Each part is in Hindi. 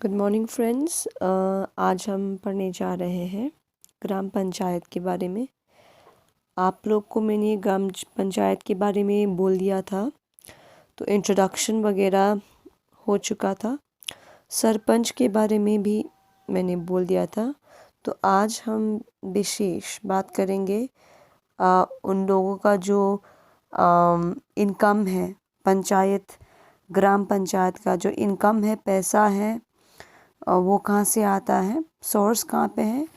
Good morning friends. आज हम पढ़ने जा रहे हैं ग्राम पंचायत के बारे में। आप लोग को मैंने ग्राम पंचायत के बारे में बोल दिया था, तो इंट्रोडक्शन वगैरह हो चुका था। सरपंच के बारे में भी मैंने बोल दिया था। तो आज हम विशेष बात करेंगे उन लोगों का जो इनकम है, पंचायत ग्राम पंचायत का जो इनकम है, पैसा है, वो कहाँ से आता है, सोर्स कहाँ पे है,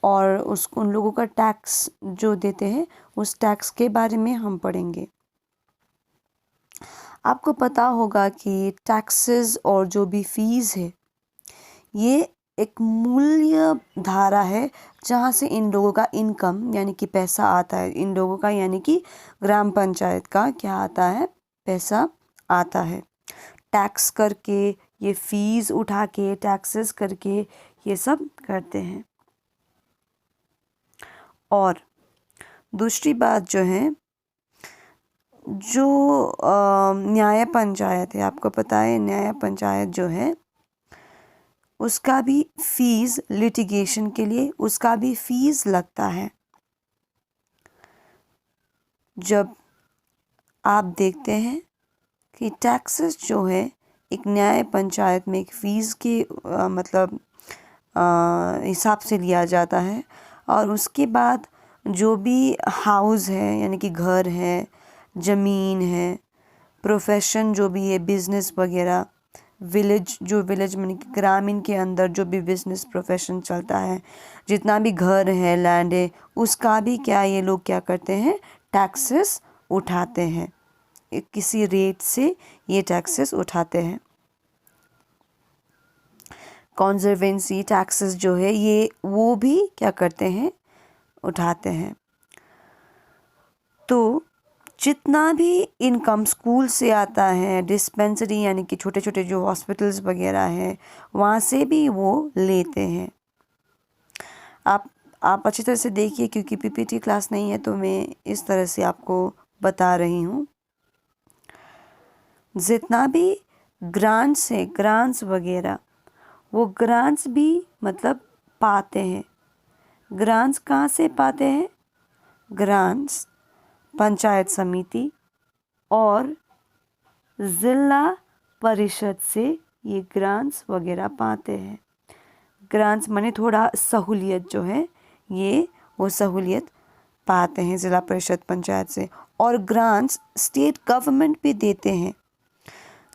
और उन लोगों का टैक्स जो देते हैं उस टैक्स के बारे में हम पढ़ेंगे। आपको पता होगा कि टैक्सेस और जो भी फीस है ये एक मूल्य धारा है जहाँ से इन लोगों का इनकम यानी कि पैसा आता है। इन लोगों का यानी कि ग्राम पंचायत का क्या आता है, पैसा आता है। टैक्स करके, ये फीस उठा के, टैक्सेस करके ये सब करते हैं। और दूसरी बात जो है, जो न्याय पंचायत है, आपको पता है न्याय पंचायत जो है उसका भी फीस, लिटिगेशन के लिए उसका भी फीस लगता है। जब आप देखते हैं कि टैक्सेस जो है एक न्याय पंचायत में एक फ़ीस के मतलब हिसाब से लिया जाता है, और उसके बाद जो भी हाउस है यानी कि घर है, ज़मीन है, प्रोफेशन जो भी है, बिज़नेस वगैरह, विलेज मानी कि ग्रामीण के अंदर जो भी बिज़नेस प्रोफेशन चलता है, जितना भी घर है, लैंड है, उसका भी क्या ये लोग क्या करते हैं, टैक्सेस उठाते हैं। किसी रेट से ये टैक्सेस उठाते हैं। कॉन्जर्वेंसी टैक्सेस जो है ये वो भी क्या करते हैं, उठाते हैं। तो जितना भी इनकम स्कूल से आता है, डिस्पेंसरी यानी कि छोटे छोटे जो हॉस्पिटल्स वगैरह हैं वहाँ से भी वो लेते हैं। आप अच्छी तरह से देखिए, क्योंकि पीपीटी क्लास नहीं है तो मैं इस तरह से आपको बता रही हूँ। जितना भी ग्रांट्स वगैरह, वो ग्रांट्स भी मतलब पाते हैं। ग्रांट्स कहाँ से पाते हैं? ग्रांट्स पंचायत समिति और ज़िला परिषद से ये ग्रांट्स वगैरह पाते हैं। ग्रांट्स माने थोड़ा सहूलियत जो है, ये वो सहूलियत पाते हैं ज़िला परिषद पंचायत से। और ग्रांट्स स्टेट गवर्नमेंट भी देते हैं।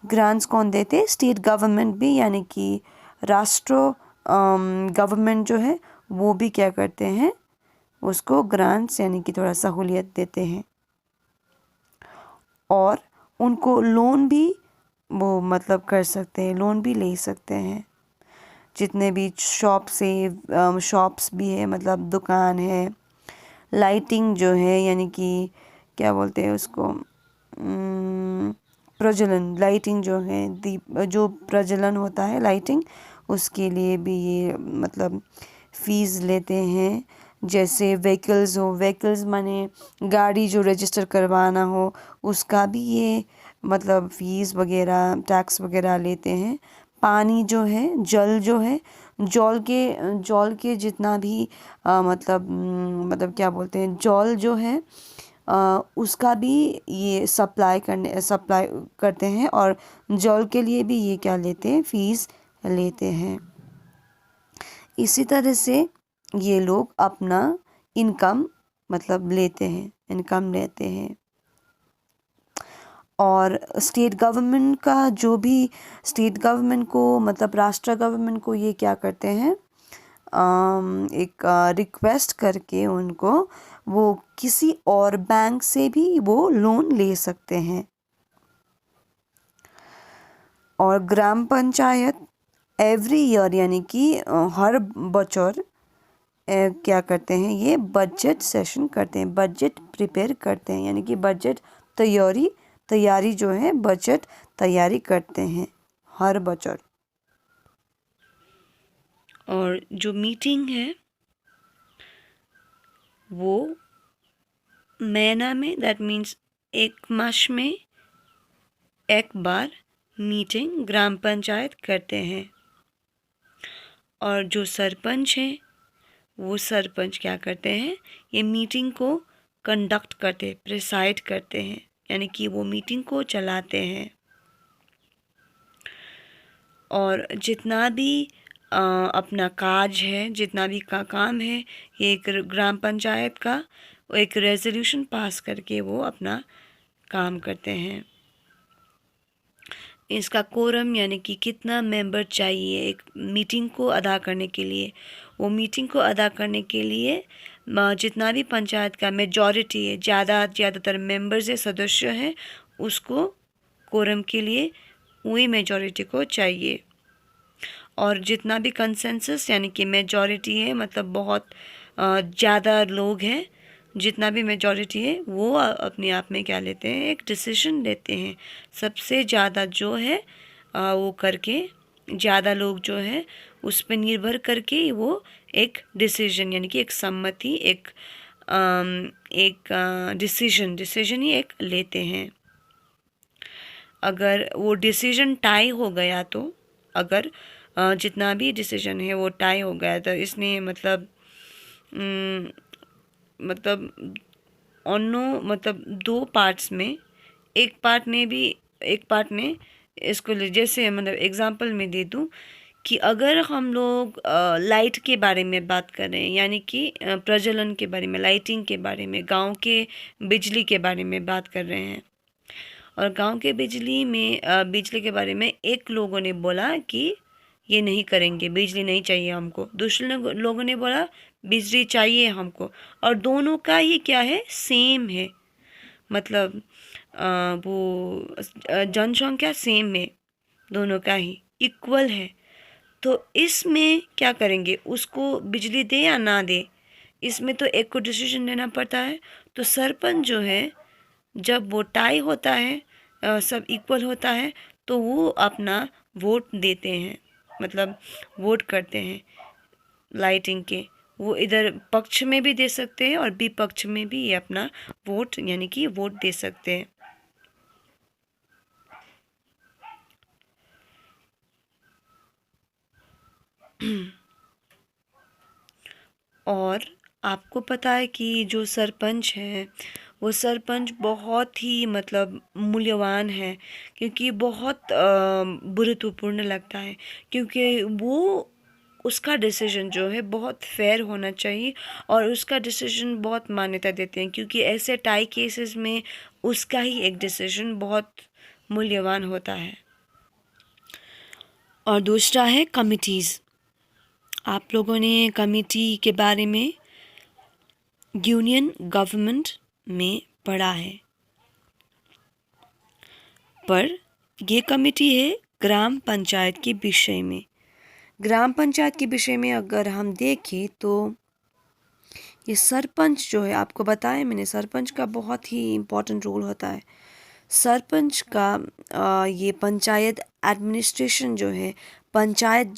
ग्रांट्स कौन देते हैं? स्टेट गवर्नमेंट भी, यानी कि राष्ट्र गवर्नमेंट जो है वो भी क्या करते हैं, उसको ग्रांट्स यानी कि थोड़ा सहूलियत देते हैं। और उनको लोन भी वो मतलब कर सकते हैं, लोन भी ले सकते हैं। जितने भी शॉप्स भी है, मतलब दुकान है, लाइटिंग जो है यानी कि क्या बोलते हैं उसको, प्रज्वलन, लाइटिंग जो है, दीप जो प्रज्वलन होता है लाइटिंग, उसके लिए भी ये मतलब फ़ीस लेते हैं। जैसे व्हीकल्स माने गाड़ी जो रजिस्टर करवाना हो उसका भी ये मतलब फ़ीस वगैरह, टैक्स वगैरह लेते हैं। पानी जो है, जल जो है, जल के जितना भी मतलब क्या बोलते हैं, जल जो है उसका भी ये सप्लाई करते हैं, और जल के लिए भी ये क्या लेते हैं, फ़ीस लेते हैं। इसी तरह से ये लोग अपना इनकम मतलब लेते हैं। और स्टेट गवर्नमेंट को मतलब राष्ट्र गवर्नमेंट को ये क्या करते हैं, एक रिक्वेस्ट करके उनको वो किसी और बैंक से भी वो लोन ले सकते हैं। और ग्राम पंचायत एवरी ईयर यानी कि हर बचर क्या करते हैं, ये बजट सेशन करते हैं, बजट प्रिपेयर करते हैं, यानी कि बजट तैयारी जो है, बजट तैयारी करते हैं हर बचर। और जो मीटिंग है वो महीना में, दैट मीन्स एक मास में एक बार मीटिंग ग्राम पंचायत करते हैं। और जो सरपंच हैं वो सरपंच क्या करते हैं, ये मीटिंग को कंडक्ट करते, प्रिसाइड करते हैं, यानी कि वो मीटिंग को चलाते हैं। और जितना भी अपना काज है, जितना भी काम है, ये एक ग्राम पंचायत का वो एक रेजोल्यूशन पास करके वो अपना काम करते हैं। इसका कोरम यानी कि कितना मेंबर चाहिए एक मीटिंग को अदा करने के लिए, वो मीटिंग को अदा करने के लिए जितना भी पंचायत का मेजॉरिटी है, ज़्यादातर मेंबर्स है, सदस्य हैं, उसको कोरम के लिए वही मेजॉरिटी को चाहिए। और जितना भी कंसेंसस यानी कि मेजॉरिटी है, मतलब बहुत ज़्यादा लोग हैं, जितना भी मेजॉरिटी है वो अपने आप में क्या लेते हैं, एक डिसीजन लेते हैं। सबसे ज़्यादा जो है वो करके, ज़्यादा लोग जो है उस पर निर्भर करके वो एक डिसीजन यानी कि एक सम्मति, एक डिसीजन ही एक लेते हैं। अगर वो डिसीजन टाई हो गया तो, अगर जितना भी डिसीजन है वो टाई हो गया तो इसने मतलब मतलब दो पार्ट्स में एक पार्ट ने इसको जैसे मतलब एग्जांपल में दे दूं कि अगर हम लोग लाइट के बारे में बात कर रहे हैं, यानी कि प्रज्वलन के बारे में, लाइटिंग के बारे में, गांव के बिजली के बारे में बात कर रहे हैं, और गांव के बिजली के बारे में एक लोगों ने बोला कि ये नहीं करेंगे, बिजली नहीं चाहिए हमको, दूसरे लोगों ने बोला बिजली चाहिए हमको, और दोनों का ही क्या है, सेम है, मतलब वो जनसंख्या सेम है, दोनों का ही इक्वल है। तो इसमें क्या करेंगे, उसको बिजली दे या ना दे, इसमें तो एक को डिसीजन लेना पड़ता है। तो सरपंच जो है, जब वो टाई होता है, सब इक्वल होता है, तो वो अपना वोट देते हैं, मतलब वोट करते हैं लाइटिंग के। वो इधर पक्ष में भी दे सकते हैं और विपक्ष में भी ये अपना वोट यानी कि वोट दे सकते हैं। और आपको पता है कि जो सरपंच है, वो सरपंच बहुत ही मतलब मूल्यवान है, क्योंकि बहुत गुरुत्वपूर्ण लगता है, क्योंकि वो उसका डिसीजन जो है बहुत फेयर होना चाहिए, और उसका डिसीजन बहुत मान्यता देते हैं, क्योंकि ऐसे टाई केसेस में उसका ही एक डिसीजन बहुत मूल्यवान होता है। और दूसरा है कमिटीज़। आप लोगों ने कमिटी के बारे में यूनियन गवर्नमेंट में पढ़ा है, पर ये कमिटी है ग्राम पंचायत के विषय में। ग्राम पंचायत के विषय में अगर हम देखें तो ये सरपंच जो है, आपको बताया मैंने, सरपंच का बहुत ही इम्पोर्टेंट रोल होता है। सरपंच का ये पंचायत एडमिनिस्ट्रेशन जो है, पंचायत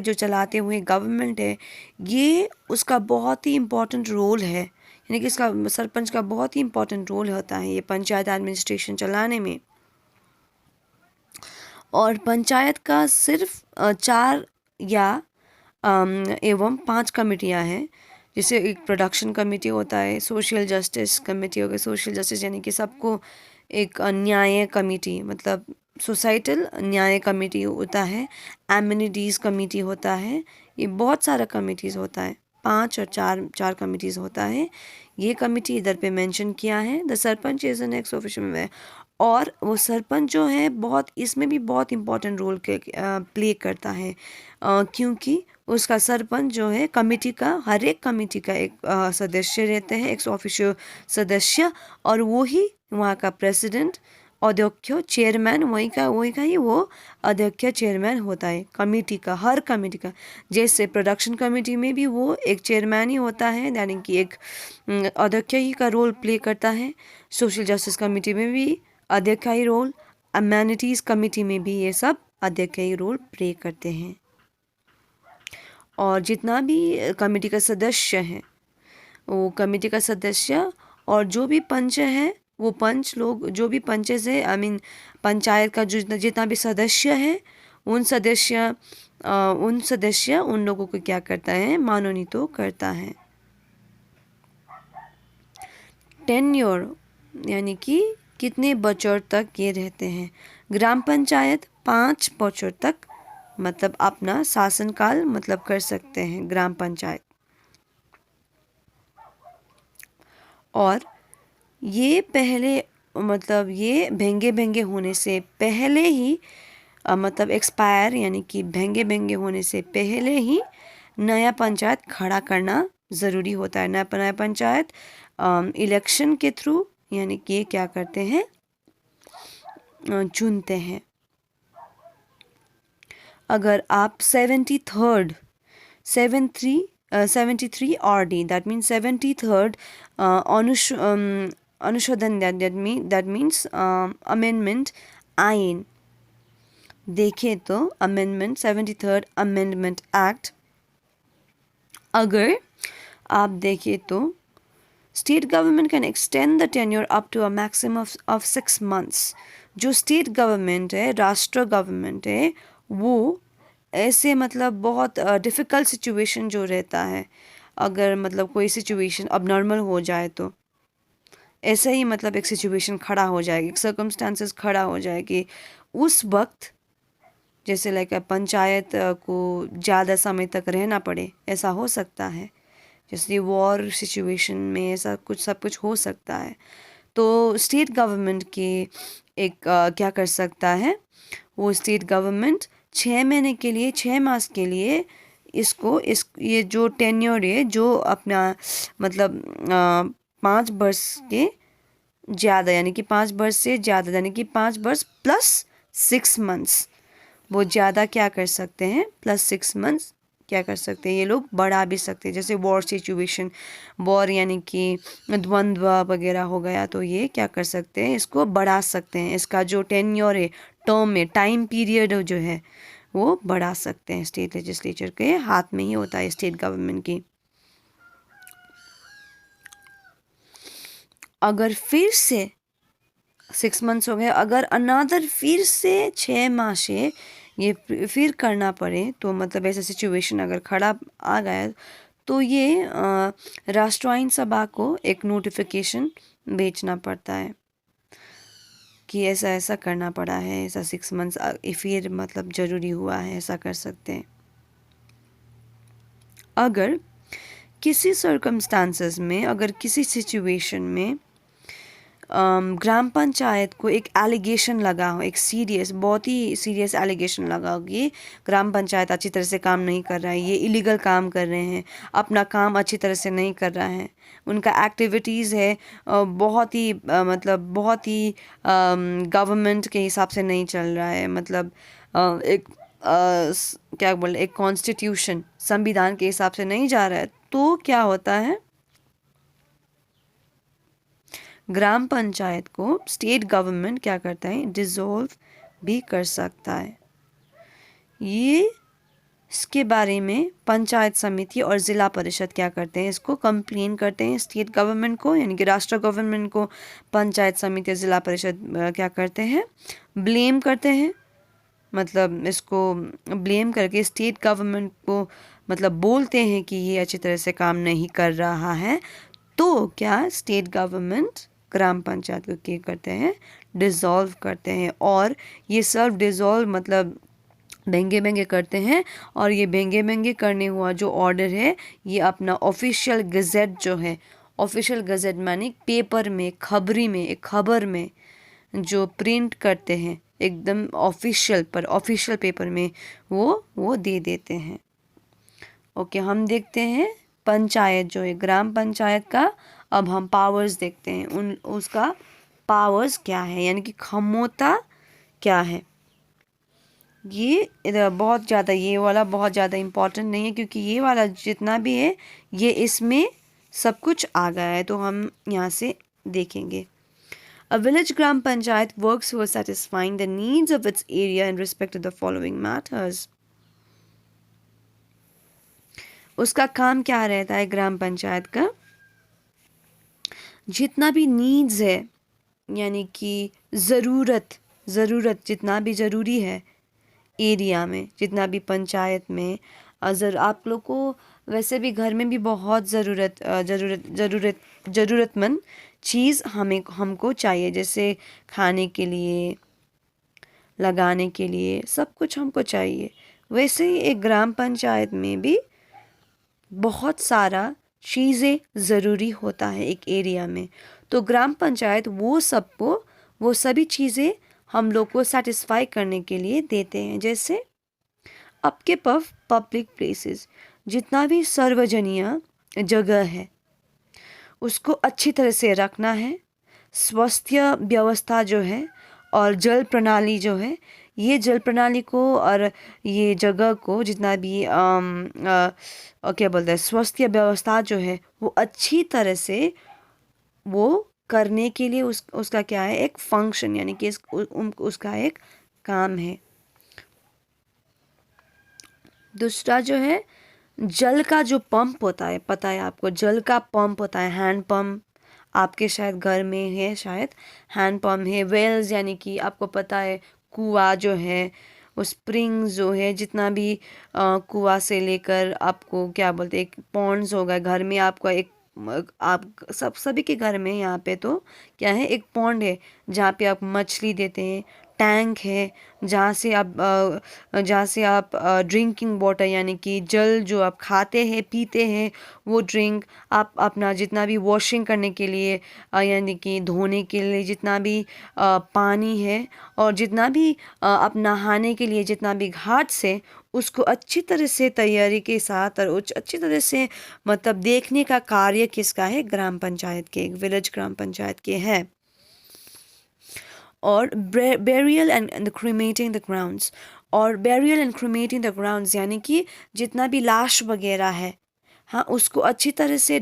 जो चलाते हुए गवर्नमेंट है, ये उसका बहुत ही इम्पोर्टेंट रोल है, यानी कि इसका सरपंच का बहुत ही इम्पोर्टेंट रोल होता है ये पंचायत एडमिनिस्ट्रेशन चलाने में। और पंचायत का सिर्फ 4 या एवं 5 कमेटियां हैं, जैसे एक प्रोडक्शन कमेटी होता है, सोशल जस्टिस कमेटी हो गई, सोशल जस्टिस यानी कि सबको एक न्याय कमेटी, मतलब सोसाइटल न्याय कमेटी होता है, एमिनिटीज़ कमेटी होता है, ये बहुत सारा कमेटीज़ होता है, 5 और 4 कमेटीज़ होता है। ये कमेटी इधर पे मेंशन किया है, the sarpanch is an ex officio में। और वो सरपंच जो है बहुत इसमें भी बहुत इम्पोर्टेंट रोल प्ले करता है, क्योंकि उसका सरपंच जो है कमेटी का, हर एक कमेटी का एक सदस्य रहते हैं, एक्स ऑफिशियो सदस्य, और वो ही वहाँ का प्रेसिडेंट, अध्यक्ष, चेयरमैन, वही का ही वो अध्यक्ष चेयरमैन होता है कमेटी का, हर कमेटी का। जैसे प्रोडक्शन कमेटी में भी वो एक चेयरमैन ही होता है, यानी कि एक अध्यक्ष ही का रोल प्ले करता है। सोशल जस्टिस कमेटी में भी अध्यक्ष ही रोल, अमेनिटीज़ कमेटी में भी ये सब अध्यक्ष ही रोल प्ले करते हैं। और जितना भी कमेटी का सदस्य है, वो कमेटी का सदस्य और जो भी पंच है, वो पंच लोग, जो भी पंचेस है, आई मीन पंचायत का जो जितना भी सदस्य है, उन सदस्य उन लोगों को क्या करता है, मनोनीत करता है। टेन्योर यानी कि कितने बछर तक ये रहते हैं। ग्राम पंचायत 5 बछर तक मतलब अपना शासनकाल मतलब कर सकते हैं ग्राम पंचायत। और ये पहले मतलब ये भेंगे होने से पहले ही मतलब एक्सपायर यानी कि भेंगे होने से पहले ही नया पंचायत खड़ा करना ज़रूरी होता है। नया पंचायत इलेक्शन के थ्रू यानी कि ये क्या करते हैं, चुनते हैं। अगर आप 73 RD, that means 73rd अनुशोधन, that means amendment आइन देखें तो अमेंडमेंट 73rd अमेंडमेंट एक्ट, अगर आप देखें तो state government can extend the tenure up to a maximum of 6 months. जो स्टेट गवर्नमेंट है, राष्ट्र गवर्नमेंट है, वो ऐसे मतलब बहुत डिफ़िकल्ट सिचुएशन जो रहता है, अगर मतलब कोई सिचुएशन अब नॉर्मल हो जाए तो ऐसे ही मतलब एक सिचुएशन खड़ा हो जाएगी, एक सर्कमस्टांसेस खड़ा हो जाएगी, उस वक्त जैसे लाइक पंचायत को ज़्यादा समय तक रहना पड़े, ऐसा हो सकता है। जैसे वॉर सिचुएशन में ऐसा कुछ सब कुछ हो सकता है। तो स्टेट गवर्नमेंट के एक क्या कर सकता है, वो स्टेट गवर्नमेंट 6 महीने के लिए, 6 मास के लिए ये जो टेन्योर है, जो अपना मतलब 5 वर्ष के ज़्यादा यानी कि 5 वर्ष से ज़्यादा यानी कि 5 वर्ष प्लस 6 मंथ्स, वो ज़्यादा क्या कर सकते हैं, प्लस 6 मंथ्स क्या कर सकते हैं, ये लोग बढ़ा भी सकते हैं। जैसे वॉर सिचुएशन, वॉर यानी कि द्वंद्व वगैरह हो गया, तो ये क्या कर सकते हैं, इसको बढ़ा सकते हैं। इसका जो टेन्योर है, टर्म है, टाइम पीरियड जो है, वो बढ़ा सकते हैं। स्टेट लेजिस्लेचर के हाथ में ही होता है, स्टेट गवर्नमेंट की। अगर फिर से 6 मंथ्स हो गए, अगर अनदर फिर से 6 माह से ये फिर करना पड़े, तो मतलब ऐसा सिचुएशन अगर खड़ा आ गया, तो ये राष्ट्रीय सभा को एक नोटिफिकेशन भेजना पड़ता है कि ऐसा ऐसा करना पड़ा है, ऐसा 6 मंथ्स फिर मतलब ज़रूरी हुआ है, ऐसा कर सकते हैं। अगर किसी सर्कमस्टांसेस में, अगर किसी सिचुएशन में ग्राम पंचायत को एक एलिगेशन लगा हो, एक बहुत ही सीरियस एलिगेशन लगा हो कि ग्राम पंचायत अच्छी तरह से काम नहीं कर रहा है, ये इलीगल काम कर रहे हैं, अपना काम अच्छी तरह से नहीं कर रहा है, उनका एक्टिविटीज़ है बहुत ही मतलब बहुत ही गवर्नमेंट के हिसाब से नहीं चल रहा है, मतलब एक क्या बोल, एक कॉन्स्टिट्यूशन, संविधान के हिसाब से नहीं जा रहा है, तो क्या होता है, ग्राम पंचायत को स्टेट गवर्नमेंट क्या करता है, डिसॉल्व भी कर सकता है। ये इसके बारे में पंचायत समिति और ज़िला परिषद क्या करते हैं, इसको कंप्लेन करते हैं स्टेट गवर्नमेंट को, यानी कि राष्ट्र गवर्नमेंट को पंचायत समिति ज़िला परिषद क्या करते हैं, ब्लेम करते हैं। मतलब इसको ब्लेम करके स्टेट गवर्नमेंट को मतलब बोलते हैं कि ये अच्छी तरह से काम नहीं कर रहा है, तो क्या स्टेट गवर्नमेंट ग्राम पंचायत को क्या करते हैं, डिसॉल्व करते हैं। और ये सब डिसॉल्व मतलब भेंगे करते हैं, और ये भेंगे करने हुआ जो ऑर्डर है, ये अपना ऑफिशियल गज़ेट जो है, ऑफिशियल गज़ेट माने पेपर में, खबरी में, एक खबर में जो प्रिंट करते हैं एकदम ऑफिशियल पर, ऑफिशियल पेपर में वो दे देते हैं। ओके, हम देखते हैं पंचायत जो है, ग्राम पंचायत का अब हम पावर्स देखते हैं, उसका पावर्स क्या है, यानी कि क्षमता क्या है। ये इधर बहुत ज़्यादा, ये वाला बहुत ज़्यादा इम्पोर्टेंट नहीं है, क्योंकि ये वाला जितना भी है ये इसमें सब कुछ आ गया है, तो हम यहाँ से देखेंगे। A village gram panchayat works for satisfying the needs of its area in respect to the following matters. उसका काम क्या रहता है ग्राम पंचायत का, जितना भी नीड्स है, यानी कि ज़रूरत जितना भी ज़रूरी है एरिया में, जितना भी पंचायत में आप लोग को वैसे भी घर में भी बहुत ज़रूरतमंद चीज़ हमको चाहिए, जैसे खाने के लिए, लगाने के लिए, सब कुछ हमको चाहिए। वैसे ही एक ग्राम पंचायत में भी बहुत सारा चीज़ें ज़रूरी होता है एक एरिया में। तो ग्राम पंचायत वो सभी चीज़ें हम लोग को सेटिस्फाई करने के लिए देते हैं। जैसे आपके पब्लिक प्लेसेस, जितना भी सार्वजनीय जगह है उसको अच्छी तरह से रखना है। स्वास्थ्य व्यवस्था जो है और जल प्रणाली जो है, ये जल प्रणाली को और ये जगह को जितना भी क्या बोलते हैं, स्वास्थ्य व्यवस्था जो है वो अच्छी तरह से वो करने के लिए उसका क्या है, एक फंक्शन, यानी कि उसका एक काम है। दूसरा जो है, जल का जो पंप होता है, पता है आपको, जल का पंप होता है, हैंड पंप। आपके शायद घर में है, शायद हैंड पंप है। वेल्स यानी कि आपको पता है कुआं जो है, वो स्प्रिंग जो है, जितना भी कुआं से लेकर आपको क्या बोलते हैं, एक पॉन्ड्स होगा घर में आपका एक, आप सभी के घर में यहाँ पे तो क्या है, एक पॉन्ड है जहाँ पे आप मछली देते हैं। टैंक है जहाँ से आप ड्रिंकिंग वाटर यानी कि जल जो आप खाते हैं पीते हैं, वो ड्रिंक आप अपना जितना भी वॉशिंग करने के लिए यानी कि धोने के लिए जितना भी पानी है, और जितना भी आप नहाने के लिए जितना भी घाट से, उसको अच्छी तरह से तैयारी के साथ और अच्छी तरह से मतलब देखने का कार्य किसका है, ग्राम पंचायत के, विलेज ग्राम पंचायत के है। और बेरियल एंड क्रीमेटिंग द ग्राउंड्स, और बेरियल एंड क्रीमेटिंग द ग्राउंड्स यानी कि जितना भी लाश वगैरह है, हाँ, उसको अच्छी तरह से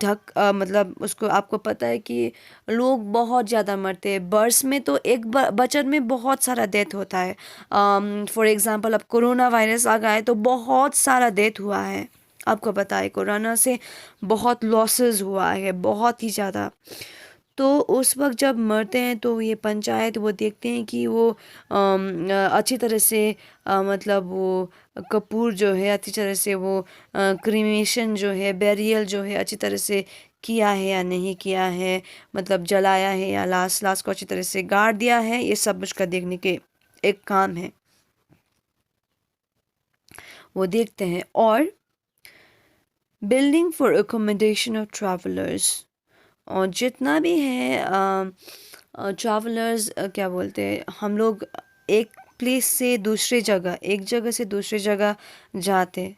मतलब उसको, आपको पता है कि लोग बहुत ज़्यादा मरते हैं बर्ड्स में, तो एक बचत में बहुत सारा डेथ होता है। फॉर एग्ज़ाम्पल अब कोरोना वायरस आ गया है तो बहुत सारा डेथ हुआ है। आपको पता है कोरोना से बहुत लॉसेस हुआ है, बहुत ही ज़्यादा। तो उस वक्त जब मरते हैं तो ये पंचायत वो देखते हैं कि वो अच्छी तरह से मतलब वो कपूर जो है अच्छी तरह से वो क्रीमेशन जो है, बेरियल जो है अच्छी तरह से किया है या नहीं किया है, मतलब जलाया है या लाश को अच्छी तरह से गाड़ दिया है, ये सब उसका देखने के एक काम है, वो देखते हैं। और building for accommodation of travellers, और जितना भी है ट्रैवलर्स क्या बोलते हैं, हम लोग एक प्लेस से दूसरे जगह, एक जगह से दूसरे जगह जाते,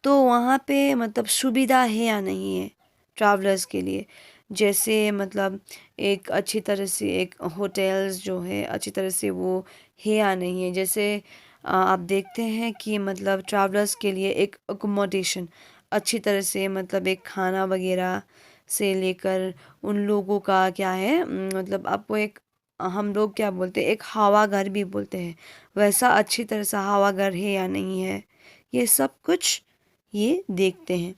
तो वहाँ पे मतलब सुविधा है या नहीं है ट्रैवलर्स के लिए। जैसे मतलब एक अच्छी तरह से एक होटल्स जो है अच्छी तरह से वो है या नहीं है। जैसे आप देखते हैं कि मतलब ट्रैवलर्स के लिए एक अकोमोडेशन अच्छी तरह से, मतलब एक खाना वगैरह से लेकर उन लोगों का क्या है, मतलब आपको एक, हम लोग क्या बोलते हैं, एक हवा घर भी बोलते हैं, वैसा अच्छी तरह से हवा घर है या नहीं है, ये सब कुछ ये देखते हैं।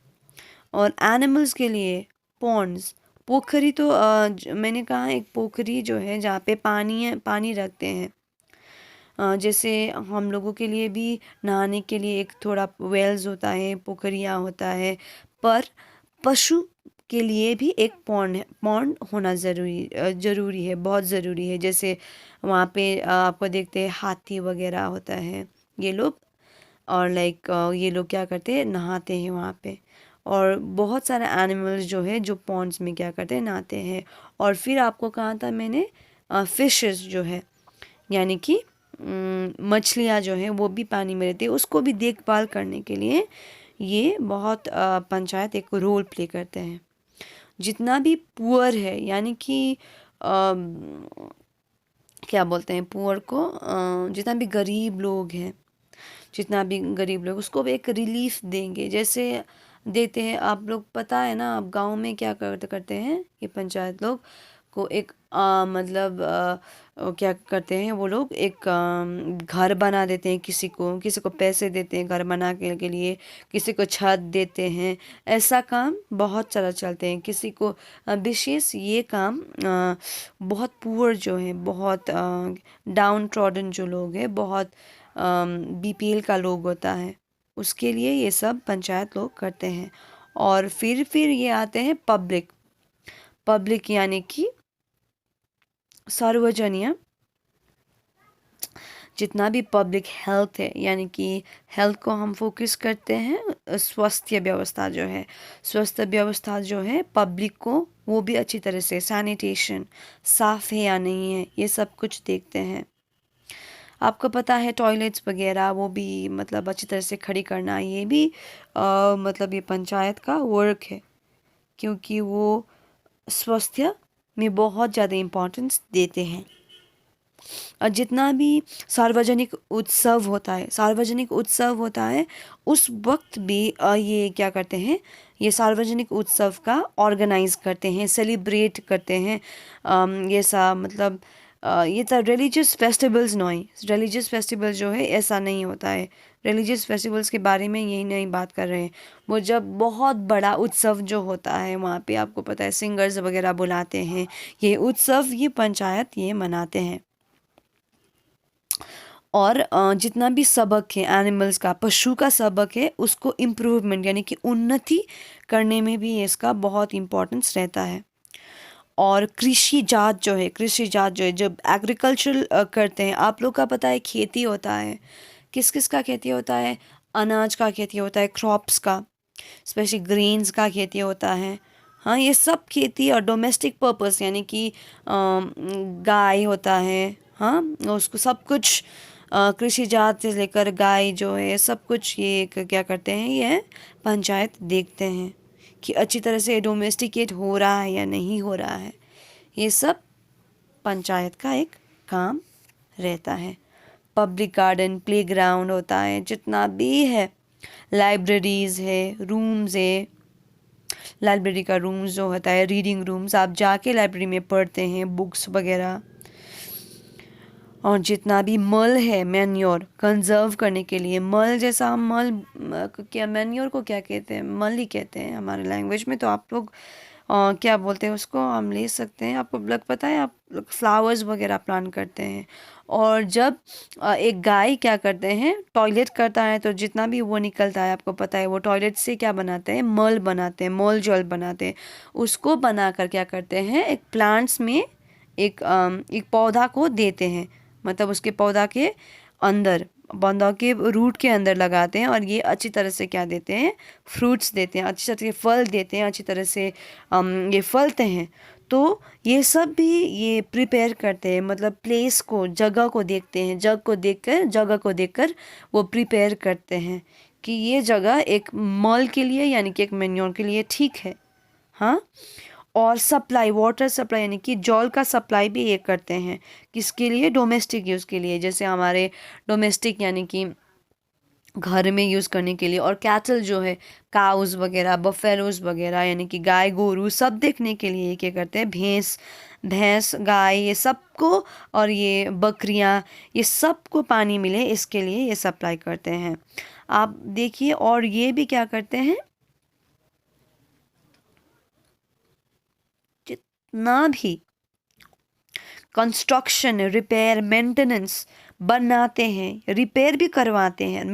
और एनिमल्स के लिए पॉन्ड्स, पोखरी, तो मैंने कहा एक पोखरी जो है जहाँ पे पानी रखते हैं, जैसे हम लोगों के लिए भी नहाने के लिए एक थोड़ा वेल्स होता है, पोखरियाँ होता है, पर पशु के लिए भी एक पॉन्ड होना ज़रूरी है, बहुत ज़रूरी है। जैसे वहाँ पे आपको देखते हैं हाथी वगैरह होता है, ये लोग, और लाइक ये लोग क्या करते हैं, नहाते हैं वहाँ पे। और बहुत सारे एनिमल्स जो है जो पॉन्ड्स में क्या करते हैं, नहाते हैं। और फिर आपको कहा था मैंने फिशेस जो है, यानी कि मछलियाँ जो हैं वो भी पानी में रहती है, उसको भी देखभाल करने के लिए ये बहुत पंचायत एक रोल प्ले करते हैं। जितना भी पुअर है, यानी कि क्या बोलते हैं पुअर को, जितना भी गरीब लोग हैं, जितना भी गरीब लोग, उसको भी एक रिलीफ देंगे, जैसे देते हैं। आप लोग पता है ना, आप गांव में क्या करते हैं ये पंचायत लोग, को एक मतलब क्या करते हैं वो लोग, एक घर बना देते हैं, किसी को पैसे देते हैं घर बना के लिए, किसी को छत देते हैं। ऐसा काम बहुत सारा चलते हैं। किसी को विशेष ये काम बहुत पुअर जो है, बहुत डाउन ट्रॉडन जो लोग हैं, बहुत बीपीएल का लोग होता है, उसके लिए ये सब पंचायत लोग करते हैं। और फिर ये आते हैं पब्लिक यानी कि सार्वजनीय, जितना भी पब्लिक हेल्थ है, यानी कि हेल्थ को हम फोकस करते हैं। स्वास्थ्य व्यवस्था जो है पब्लिक को, वो भी अच्छी तरह से सैनिटेशन साफ है या नहीं है, ये सब कुछ देखते हैं। आपको पता है टॉयलेट्स वगैरह वो भी मतलब अच्छी तरह से खड़ी करना, ये भी मतलब ये पंचायत का वर्क है, क्योंकि वो स्वास्थ्य में बहुत ज़्यादा इम्पोर्टेंस देते हैं। और जितना भी सार्वजनिक उत्सव होता है उस वक्त भी ये क्या करते हैं, ये सार्वजनिक उत्सव का ऑर्गेनाइज करते हैं, सेलिब्रेट करते हैं। ये सा मतलब ये तो रिलीजियस फेस्टिवल्स जो है ऐसा नहीं होता है। रिलीजियस फेस्टिवल्स के बारे में यही नहीं बात कर रहे हैं। वो जब बहुत बड़ा उत्सव जो होता है वहाँ पे आपको पता है सिंगर्स वगैरह बुलाते हैं, ये उत्सव ये पंचायत ये मनाते हैं। और जितना भी सबक है एनिमल्स का, पशु का सबक है, उसको इम्प्रूवमेंट यानी कि उन्नति करने में भी इसका बहुत इम्पोर्टेंस रहता है। और कृषि जात जो है जब एग्रीकल्चर करते हैं, आप लोग का पता है खेती होता है, किस किस का खेती होता है, अनाज का खेती होता है, क्रॉप्स का, स्पेशली ग्रेन्स का खेती होता है। हाँ, ये सब खेती और डोमेस्टिक पर्पस यानी कि गाय होता है, हाँ उसको सब कुछ कृषि जात से लेकर गाय जो है सब कुछ ये क्या करते हैं, ये पंचायत देखते हैं कि अच्छी तरह से डोमेस्टिकेट हो रहा है या नहीं हो रहा है। ये सब पंचायत का एक काम रहता है। पब्लिक गार्डन, प्लेग्राउंड होता है, जितना भी है, लाइब्रेरीज है, रूम्स है। लाइब्रेरी का रूम्स जो होता है, रीडिंग रूम्स, आप जाके लाइब्रेरी में पढ़ते हैं बुक्स वगैरह। और जितना भी मल है, मैन्योर कंजर्व करने के लिए, मल जैसा हम क्या मैन्योर को क्या कहते हैं, मल ही कहते हैं हमारे लैंग्वेज में। तो आप लोग क्या बोलते हैं उसको, हम ले सकते हैं। आपको लग पता है, आप लोग फ्लावर्स वगैरह प्लांट करते हैं। और जब एक गाय क्या करते हैं, टॉयलेट करता है, तो जितना भी वो निकलता है, आपको पता है वो टॉयलेट से क्या बनाते हैं, मल बनाते हैं, मल जल बनाते हैं। उसको बनाकर क्या करते हैं, एक प्लांट्स में एक पौधा को देते हैं, मतलब उसके पौधा के रूट के अंदर लगाते हैं। और ये अच्छी तरह से क्या देते हैं, फ्रूट्स देते हैं, अच्छी तरह से फल देते हैं, अच्छी तरह से ये फलते हैं। तो ये सब भी ये प्रिपेयर करते हैं, मतलब प्लेस को, जगह को देखकर वो प्रिपेयर करते हैं कि ये जगह एक मॉल के लिए यानी कि एक मैन्योर के लिए ठीक है। हाँ, और सप्लाई, वाटर सप्लाई यानी कि जल का सप्लाई भी ये करते हैं, किसके लिए, डोमेस्टिक यूज़ के लिए, जैसे हमारे डोमेस्टिक यानी कि घर में यूज़ करने के लिए। और कैटल जो है, काउज वगैरह, बफेलोज वगैरह यानी कि गाय गोरू सब देखने के लिए क्या करते हैं, भैंस गाय ये सबको, और ये बकरियां, ये सबको पानी मिले इसके लिए ये सप्लाई करते हैं। आप देखिए, और ये भी क्या करते हैं, जितना भी कंस्ट्रक्शन, रिपेयर, मेंटेनेंस बनाते हैं, रिपेयर भी करवाते हैं,